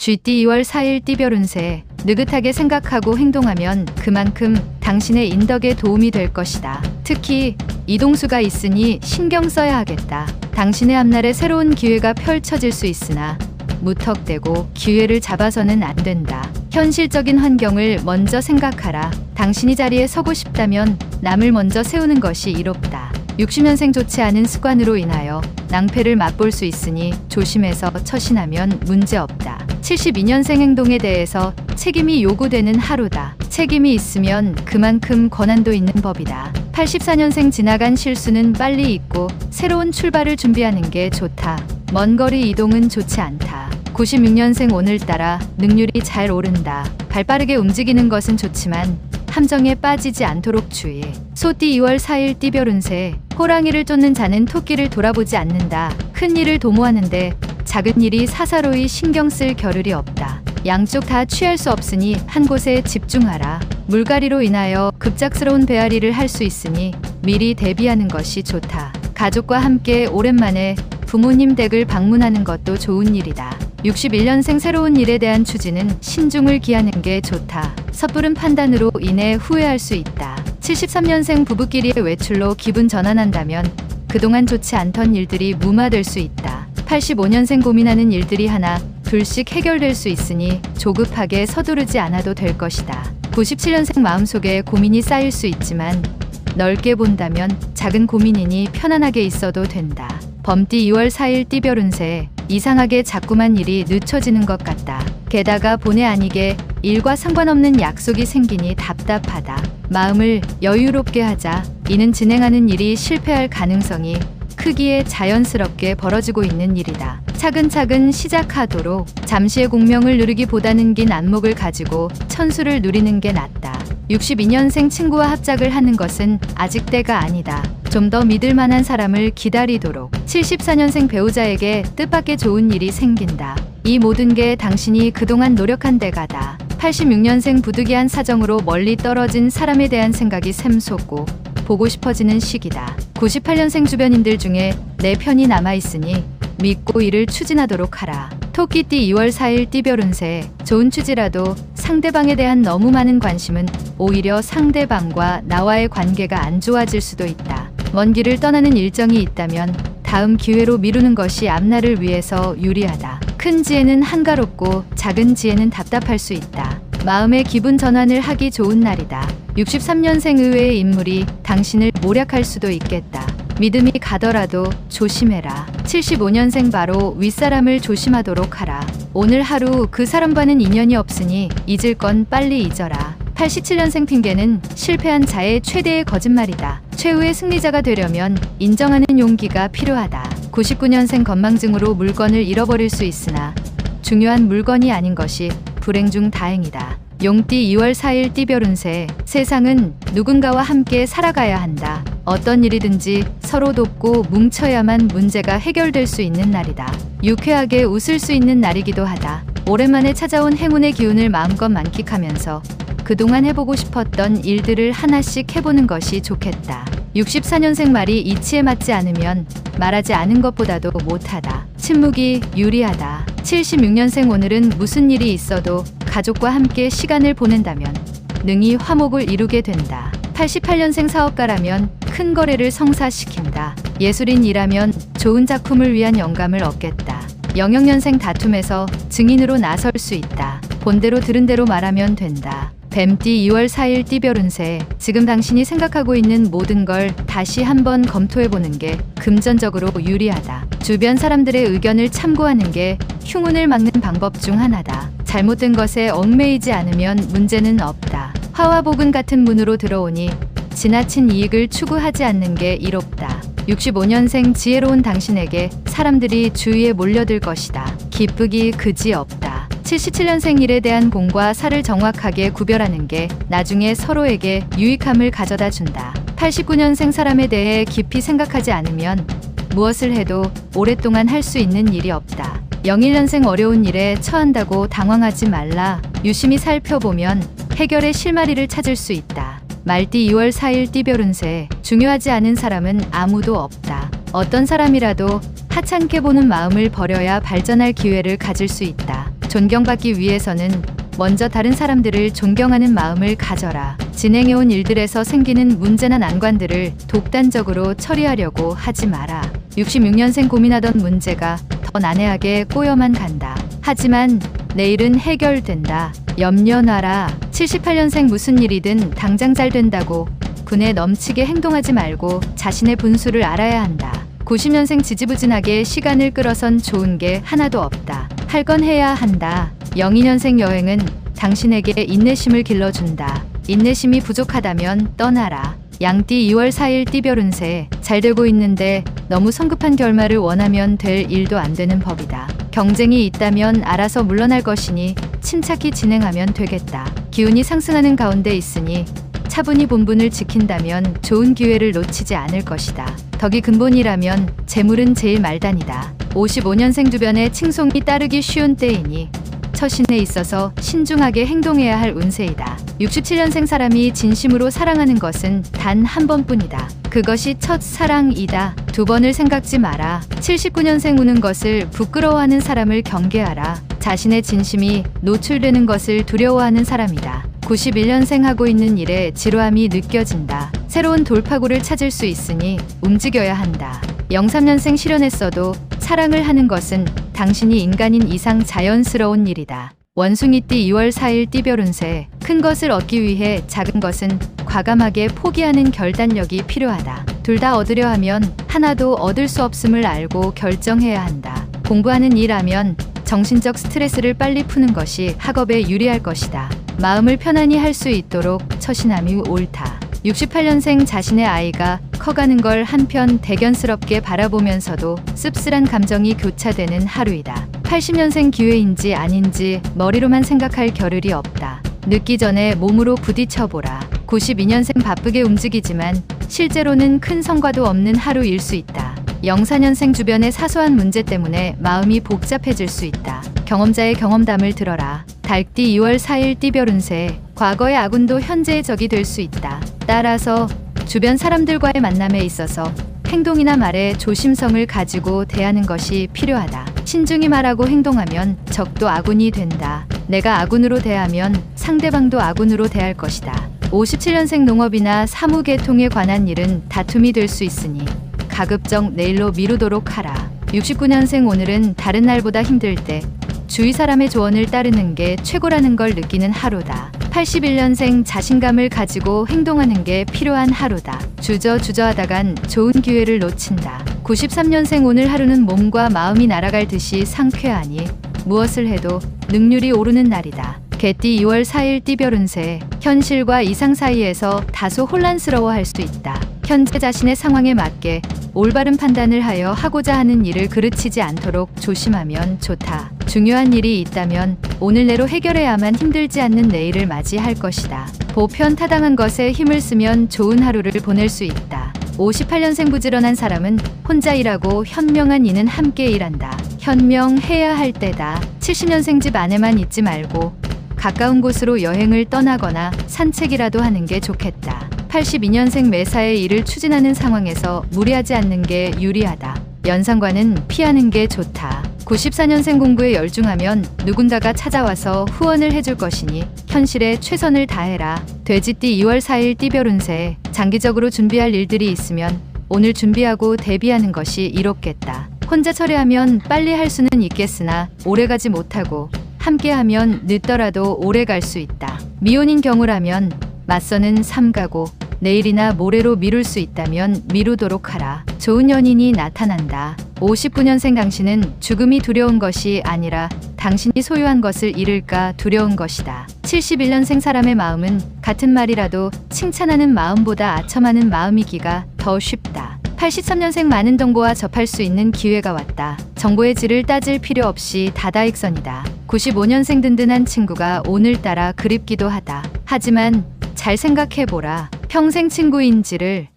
쥐띠 2월 4일 띠별 운세. 느긋하게 생각하고 행동하면 그만큼 당신의 인덕에 도움이 될 것이다. 특히 이동수가 있으니 신경 써야 하겠다. 당신의 앞날에 새로운 기회가 펼쳐질 수 있으나 무턱대고 기회를 잡아서는 안 된다. 현실적인 환경을 먼저 생각하라. 당신이 자리에 서고 싶다면 남을 먼저 세우는 것이 이롭다. 60년생 좋지 않은 습관으로 인하여 낭패를 맛볼 수 있으니 조심해서 처신하면 문제없다. 72년생 행동에 대해서 책임이 요구되는 하루다. 책임이 있으면 그만큼 권한도 있는 법이다. 84년생 지나간 실수는 빨리 잊고 새로운 출발을 준비하는 게 좋다. 먼 거리 이동은 좋지 않다. 96년생 오늘따라 능률이 잘 오른다. 발빠르게 움직이는 것은 좋지만 함정에 빠지지 않도록 주의. 소띠 2월 4일 띠별 운세. 호랑이를 쫓는 자는 토끼를 돌아보지 않는다. 큰 일을 도모하는데 작은 일이 사사로이 신경 쓸 겨를이 없다. 양쪽 다 취할 수 없으니 한 곳에 집중하라. 물갈이로 인하여 급작스러운 배앓이를 할 수 있으니 미리 대비하는 것이 좋다. 가족과 함께 오랜만에 부모님 댁을 방문하는 것도 좋은 일이다. 61년생 새로운 일에 대한 추진은 신중을 기하는 게 좋다. 섣부른 판단으로 인해 후회할 수 있다. 73년생 부부끼리의 외출로 기분 전환한다면 그동안 좋지 않던 일들이 무마될 수 있다. 85년생 고민하는 일들이 하나 둘씩 해결될 수 있으니 조급하게 서두르지 않아도 될 것이다. 97년생 마음속에 고민이 쌓일 수 있지만 넓게 본다면 작은 고민이니 편안하게 있어도 된다. 범띠 2월 4일 띠별 운세. 이상하게 자꾸만 일이 늦춰지는 것 같다. 게다가 본의 아니게 일과 상관없는 약속이 생기니 답답하다. 마음을 여유롭게 하자. 이는 진행하는 일이 실패할 가능성이 크기에 자연스럽게 벌어지고 있는 일이다. 차근차근 시작하도록. 잠시의 공명을 누리기보다는 긴 안목을 가지고 천수를 누리는 게 낫다. 62년생 친구와 합작을 하는 것은 아직 때가 아니다. 좀 더 믿을 만한 사람을 기다리도록. 74년생 배우자에게 뜻밖의 좋은 일이 생긴다. 이 모든 게 당신이 그동안 노력한 대가다. 86년생 부득이한 사정으로 멀리 떨어진 사람에 대한 생각이 샘솟고 보고 싶어지는 시기다. 98년생 주변인들 중에 내 편이 남아있으니 믿고 일을 추진하도록 하라. 토끼띠 2월 4일 띠별 운세. 좋은 취지라도 상대방에 대한 너무 많은 관심은 오히려 상대방과 나와의 관계가 안 좋아질 수도 있다. 먼 길을 떠나는 일정이 있다면 다음 기회로 미루는 것이 앞날을 위해서 유리하다. 큰 지혜는 한가롭고 작은 지혜는 답답할 수 있다. 마음의 기분 전환을 하기 좋은 날이다. 63년생 의외의 인물이 당신을 모략할 수도 있겠다. 믿음이 가더라도 조심해라. 75년생 바로 윗사람을 조심하도록 하라. 오늘 하루 그 사람과는 인연이 없으니 잊을 건 빨리 잊어라. 87년생 핑계는 실패한 자의 최대의 거짓말이다. 최후의 승리자가 되려면 인정하는 용기가 필요하다. 99년생 건망증으로 물건을 잃어버릴 수 있으나 중요한 물건이 아닌 것이 불행 중 다행이다. 용띠 2월 4일 띠별 운세. 세상은 누군가와 함께 살아가야 한다. 어떤 일이든지 서로 돕고 뭉쳐야만 문제가 해결될 수 있는 날이다. 유쾌하게 웃을 수 있는 날이기도 하다. 오랜만에 찾아온 행운의 기운을 마음껏 만끽하면서 그동안 해보고 싶었던 일들을 하나씩 해보는 것이 좋겠다. 64년생 말이 이치에 맞지 않으면 말하지 않은 것보다도 못하다. 침묵이 유리하다. 76년생 오늘은 무슨 일이 있어도 가족과 함께 시간을 보낸다면 능히 화목을 이루게 된다. 88년생 사업가라면 큰 거래를 성사시킨다. 예술인이라면 좋은 작품을 위한 영감을 얻겠다. 영역년생 다툼에서 증인으로 나설 수 있다. 본대로 들은 대로 말하면 된다. 뱀띠 2월 4일 띠별 운세. 지금 당신이 생각하고 있는 모든 걸 다시 한번 검토해보는 게 금전적으로 유리하다. 주변 사람들의 의견을 참고하는 게 흉운을 막는 방법 중 하나다. 잘못된 것에 얽매이지 않으면 문제는 없다. 화화복은 같은 문으로 들어오니 지나친 이익을 추구하지 않는 게 이롭다. 65년생 지혜로운 당신에게 사람들이 주위에 몰려들 것이다. 기쁘기 그지없다. 77년생 일에 대한 공과 사를 정확하게 구별하는 게 나중에 서로에게 유익함을 가져다 준다. 89년생 사람에 대해 깊이 생각하지 않으면 무엇을 해도 오랫동안 할 수 있는 일이 없다. 01년생 어려운 일에 처한다고 당황하지 말라. 유심히 살펴보면 해결의 실마리를 찾을 수 있다. 말띠 2월 4일 띠별 운세. 중요하지 않은 사람은 아무도 없다. 어떤 사람이라도 하찮게 보는 마음을 버려야 발전할 기회를 가질 수 있다. 존경받기 위해서는 먼저 다른 사람들을 존경하는 마음을 가져라. 진행해온 일들에서 생기는 문제나 난관들을 독단적으로 처리하려고 하지 마라. 66년생 고민하던 문제가 더 난해하게 꼬여만 간다. 하지만 내일은 해결된다. 염려 놔라. 78년생 무슨 일이든 당장 잘 된다고 군에 넘치게 행동하지 말고 자신의 분수를 알아야 한다. 90년생 지지부진하게 시간을 끌어선 좋은 게 하나도 없다. 할 건 해야 한다. 02년생 여행은 당신에게 인내심을 길러준다. 인내심이 부족하다면 떠나라. 양띠 2월 4일 띠별 운세. 잘 되고 있는데 너무 성급한 결말을 원하면 될 일도 안 되는 법이다. 경쟁이 있다면 알아서 물러날 것이니 침착히 진행하면 되겠다. 기운이 상승하는 가운데 있으니 차분히 본분을 지킨다면 좋은 기회를 놓치지 않을 것이다. 덕이 근본이라면 재물은 제일 말단이다. 55년생 주변에 칭송이 따르기 쉬운 때이니 처신에 있어서 신중하게 행동해야 할 운세이다. 67년생 사람이 진심으로 사랑하는 것은 단 한 번뿐이다. 그것이 첫 사랑이다. 두 번을 생각지 마라. 79년생 우는 것을 부끄러워하는 사람을 경계하라. 자신의 진심이 노출되는 것을 두려워하는 사람이다. 91년생 하고 있는 일에 지루함이 느껴진다. 새로운 돌파구를 찾을 수 있으니 움직여야 한다. 03년생 실현했어도 사랑을 하는 것은 당신이 인간인 이상 자연스러운 일이다. 원숭이띠 2월 4일 띠별 운세. 큰 것을 얻기 위해 작은 것은 과감하게 포기하는 결단력이 필요하다. 둘 다 얻으려 하면 하나도 얻을 수 없음을 알고 결정해야 한다. 공부하는 일하면 정신적 스트레스를 빨리 푸는 것이 학업에 유리할 것이다. 마음을 편안히 할 수 있도록 처신함이 옳다. 68년생 자신의 아이가 커가는 걸 한편 대견스럽게 바라보면서도 씁쓸한 감정이 교차되는 하루이다. 80년생 기회인지 아닌지 머리로만 생각할 겨를이 없다. 늦기 전에 몸으로 부딪혀보라. 92년생 바쁘게 움직이지만 실제로는 큰 성과도 없는 하루일 수 있다. 04년생 주변의 사소한 문제 때문에 마음이 복잡해질 수 있다. 경험자의 경험담을 들어라. 달띠 2월 4일 띠별 운세. 과거의 아군도 현재의 적이 될 수 있다. 따라서 주변 사람들과의 만남에 있어서 행동이나 말에 조심성을 가지고 대하는 것이 필요하다. 신중히 말하고 행동하면 적도 아군이 된다. 내가 아군으로 대하면 상대방도 아군으로 대할 것이다. 57년생 농업이나 사무계통에 관한 일은 다툼이 될 수 있으니 가급적 내일로 미루도록 하라. 69년생 오늘은 다른 날보다 힘들 때 주위 사람의 조언을 따르는 게 최고라는 걸 느끼는 하루다. 81년생 자신감을 가지고 행동하는 게 필요한 하루다. 주저하다간 좋은 기회를 놓친다. 93년생 오늘 하루는 몸과 마음이 날아갈 듯이 상쾌하니 무엇을 해도 능률이 오르는 날이다. 개띠 2월 4일 띠별 운세. 현실과 이상 사이에서 다소 혼란스러워할 수 있다. 현재 자신의 상황에 맞게 올바른 판단을 하여 하고자 하는 일을 그르치지 않도록 조심하면 좋다. 중요한 일이 있다면 오늘 내로 해결해야만 힘들지 않는 내일을 맞이할 것이다. 보편타당한 것에 힘을 쓰면 좋은 하루를 보낼 수 있다. 58년생 부지런한 사람은 혼자 일하고 현명한 이는 함께 일한다. 현명해야 할 때다. 70년생 집 안에만 있지 말고 가까운 곳으로 여행을 떠나거나 산책이라도 하는 게 좋겠다. 82년생 매사에 일을 추진하는 상황에서 무리하지 않는 게 유리하다. 연상과는 피하는 게 좋다. 94년생 공부에 열중하면 누군가가 찾아와서 후원을 해줄 것이니 현실에 최선을 다해라. 돼지띠 2월 4일 띠별 운세. 장기적으로 준비할 일들이 있으면 오늘 준비하고 대비하는 것이 이롭겠다. 혼자 처리하면 빨리 할 수는 있겠으나 오래가지 못하고 함께하면 늦더라도 오래 갈 수 있다. 미혼인 경우라면 맞서는 삼가고 내일이나 모레로 미룰 수 있다면 미루도록 하라. 좋은 연인이 나타난다. 59년생 당신은 죽음이 두려운 것이 아니라 당신이 소유한 것을 잃을까 두려운 것이다. 71년생 사람의 마음은 같은 말이라도 칭찬하는 마음보다 아첨하는 마음이기가 더 쉽다. 83년생 많은 정보와 접할 수 있는 기회가 왔다. 정보의 질을 따질 필요 없이 다다익선이다. 95년생 든든한 친구가 오늘따라 그립기도 하다. 하지만 잘 생각해보라. 평생 친구인지를